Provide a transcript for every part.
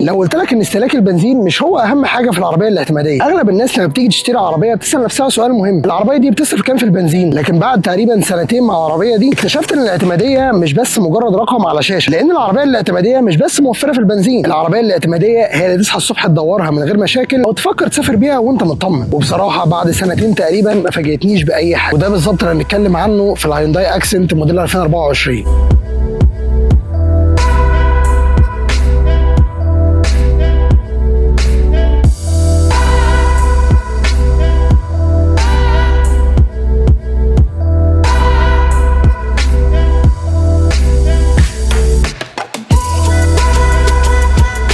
لو قلت لك ان استهلاك البنزين مش هو اهم حاجه في العربيه الاعتماديه، اغلب الناس لما بتيجي تشتري عربيه بتسال نفسها سؤال مهم: العربيه دي بتصرف كام في البنزين؟ لكن بعد تقريبا سنتين مع العربيه دي اكتشفت ان الاعتماديه مش بس مجرد رقم على شاشه، لان العربيه الاعتماديه مش بس موفره في البنزين، العربيه الاعتماديه هي اللي تصحى الصبح تدورها من غير مشاكل او تفكر تسافر بيها وانت مطمن. وبصراحه بعد سنتين تقريبا ما فاجئتنيش باي حاجه، وده بالظبط اللي هنتكلم عنه في الهيونداي اكسنت موديل 2024.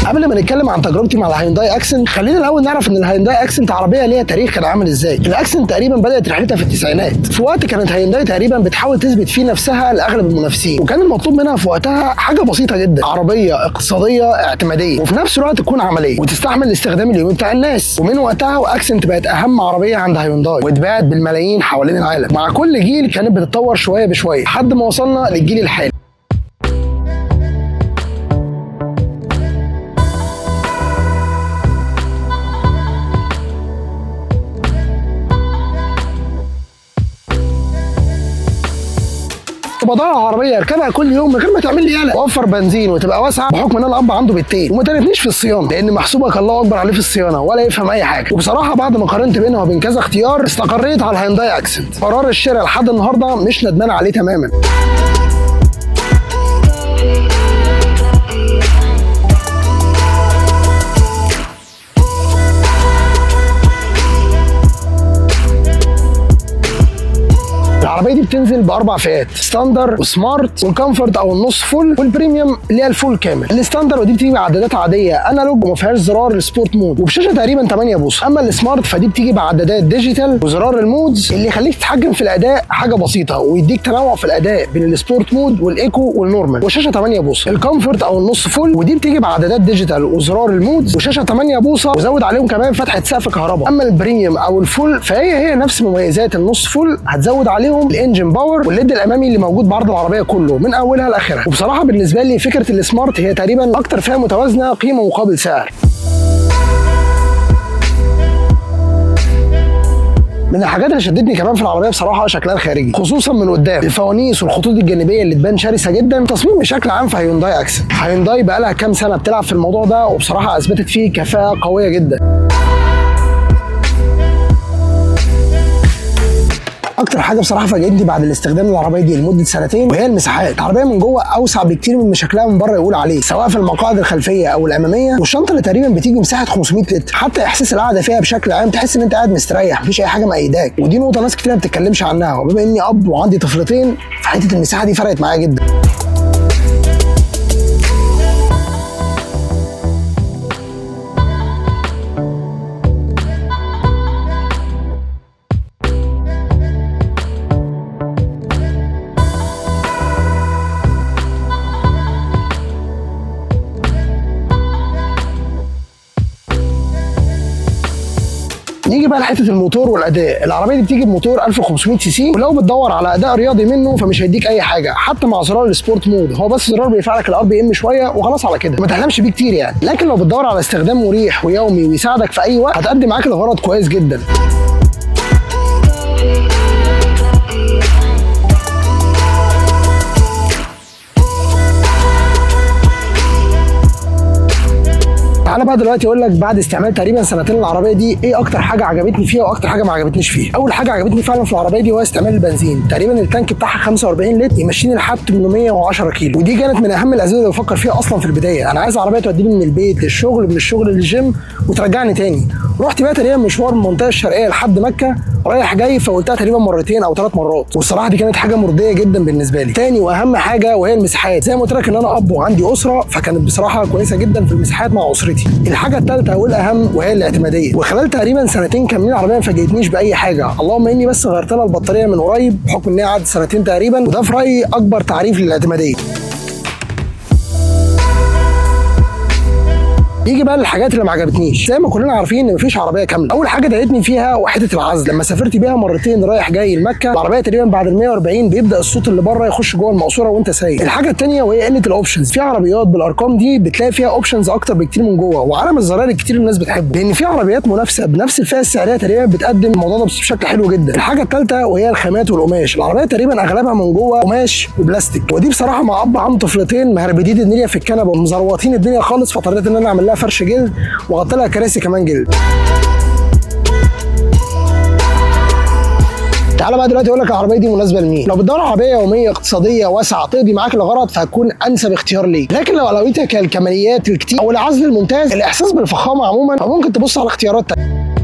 قبل ما نتكلم عن تجربتي مع الهيونداي اكسنت، خلينا الاول نعرف ان الهيونداي اكسنت عربيه ليها تاريخ كان عامل ازاي. الاكسنت تقريبا بدات رحلتها في التسعينات، في وقت كانت هيونداي تقريبا بتحاول تثبت فيه نفسها لاغلب المنافسين، وكان المطلوب منها في وقتها حاجه بسيطه جدا: عربيه اقتصاديه اعتماديه وفي نفس الوقت تكون عمليه وتستحمل الاستخدام اليومي بتاع الناس. ومن وقتها واكسنت بقت اهم عربيه عند هيونداي واتباعت بالملايين حوالين العالم. مع كل جيل كانت بتتطور شويه بشويه لحد ما وصلنا للجيل الحالي. بضيع عربيه اركبها كل يوم من غير ما تعمل لي قلق، واوفر بنزين وتبقى واسعه بحكم ان انا الاب عنده بيتين، وما تلفنيش في الصيانه لان محسوبك الله اكبر عليه في الصيانه ولا يفهم اي حاجه. وبصراحه بعد ما قارنت بينها وبين كذا اختيار استقريت على الهيونداي اكسنت. قرار الشراء لحد النهارده مش ندمان عليه تماما. العربيه دي بتنزل باربع فئات: ستاندر وسمارت والكمفورت او النص فول والبريميوم اللي هي الفول كامل. الستاندر ودي بتيجي بعدادات عاديه انالوج وما فيهاش زرار السبورت مود وبشاشه تقريبا 8 بوصه. اما السمارت فدي بتيجي بعدادات ديجيتال وزرار المودز اللي يخليك تتحكم في الاداء حاجه بسيطه ويديك تنوع في الاداء بين السبورت مود والايكو والنورمال وشاشه 8 بوصه. الكمفورت او النص فول ودي بتيجي بعدادات ديجيتال وزرار المودز وشاشه 8 بوصه وزود عليهم كمان فتحه سقف كهرباء. اما البريميوم او الفول فهي نفس مميزات النص فول، هتزود عليهم الانجن باور والليد الامامي اللي موجود بعرض العربيه كله من اولها لاخرها. وبصراحه بالنسبه لي فكره السمارت هي تقريبا اكتر فئه متوازنه قيمه مقابل سعر. من الحاجات اللي شدتني كمان في العربيه بصراحه شكلها الخارجي، خصوصا من قدام، الفوانيس والخطوط الجانبيه اللي تبان شرسه جدا. تصميم بشكل عام في هيونداي اكسنت، هيونداي بقى لها كام سنه بتلعب في الموضوع ده وبصراحه اثبتت فيه كفاءه قويه جدا. اكتر حاجه بصراحه فاجئتني بعد الاستخدام للعربيه دي لمده سنتين وهي المساحات. العربيه من جوه اوسع بكتير من شكلها من بره يقول عليه، سواء في المقاعد الخلفيه او الاماميه، والشنطه اللي تقريبا بتيجي مساحه 500 لتر. حتى احساس القعده فيها بشكل عام تحس ان انت قاعد مستريح، مفيش اي حاجه مقيداك، ودي نقطه ناس كتير ما بتتكلمش عنها. وبما اني اب وعندي طفلتين فحته المساحه دي فرقت معايا جدا. نيجي بقى لحته الموتور والاداء. العربيه دي بتيجي بموتور 1500 سي سي، ولو بتدور على اداء رياضي منه فمش هيديك اي حاجه حتى مع زرار السبورت مود، هو بس زرار بيرفع لك الار بي ام شويه وخلاص على كده، ما تحلمش بيه كتير يعني. لكن لو بتدور على استخدام مريح ويومي ويساعدك في اي وقت هتقدم معاك الغرض كويس جدا. تعالى بقى دلوقتي اقول لك بعد استعمال تقريبا سنتين العربيه دي ايه اكتر حاجه عجبتني فيها واكتر حاجه ما عجبتنيش فيها. اول حاجه عجبتني فعلا في العربيه دي هو استعمال البنزين. تقريبا التانك بتاعها 45 لتر يمشيني لحد 810 كيلو، ودي كانت من اهم الاسباب اللي بفكر فيها اصلا في البدايه. انا عايز عربيه توديني من البيت للشغل، من الشغل للجيم، وترجعني تاني. رحت بقى تقريبا مشوار من المنطقه الشرقيه لحد مكه رايح جاي، فقلتها تقريبا مرتين او 3 مرات، والصراحه دي كانت حاجه مرضيه جدا بالنسبه لي. تاني واهم حاجه وهي المساحات، زي ما قلت لك ان انا اب وعندي اسره، فكانت بصراحه كويسه جدا في المساحات مع اسرتي. الحاجه الثالثه والاهم وهي الاعتماديه، وخلال تقريبا سنتين كاملين العربيه ما فاجئتنيش باي حاجه، اللهم اني بس غيرت لها البطاريه من قريب بحكم ان هي قعدت سنتين تقريبا، وده في رايي اكبر تعريف للاعتماديه. يجي بقى للحاجات اللي ما عجبتنيش. زي ما كلنا عارفين ان مفيش عربيه كامله. اول حاجه ضايقتني فيها وحده العزل، لما سافرت بيها مرتين رايح جاي المكه، العربيه تقريبا بعد ال 140 بيبدا الصوت اللي بره يخش جوه المقصوره وانت سايق. الحاجه الثانيه وهي قله الاوبشنز. في عربيات بالارقام دي بتلاقي فيها اوبشنز اكتر بكتير من جوه، وعالم الزراير الكتير الناس بتحبه، لان في عربيات منافسه بنفس الفئه السعريه تقريبا بتقدم الموضوع ده بشكل حلو جدا. الحاجه الثالثه وهي الخامات والقماش. العربيه تقريبا اغلبها من جوه قماش وبلاستيك، ودي بصراحه مع اب عم طفلتين مهربدين الدنيا في الكنبه ومزروطين الدنيا خالص، فاضطريت ان انا اعمل لها فرش جلد واغطي لها كراسي كمان جلد. تعالى بقى دلوقتي اقول لك العربيه دي مناسبه لمين. لو بتدور على عربيه يوميه اقتصاديه واسعه تقضي معاك الغرض فهتكون انسب اختيار ليك، لكن لو اولويتك الكماليات الكتير او العزل الممتاز الاحساس بالفخامه عموما فممكن تبص على اختيارات تانية.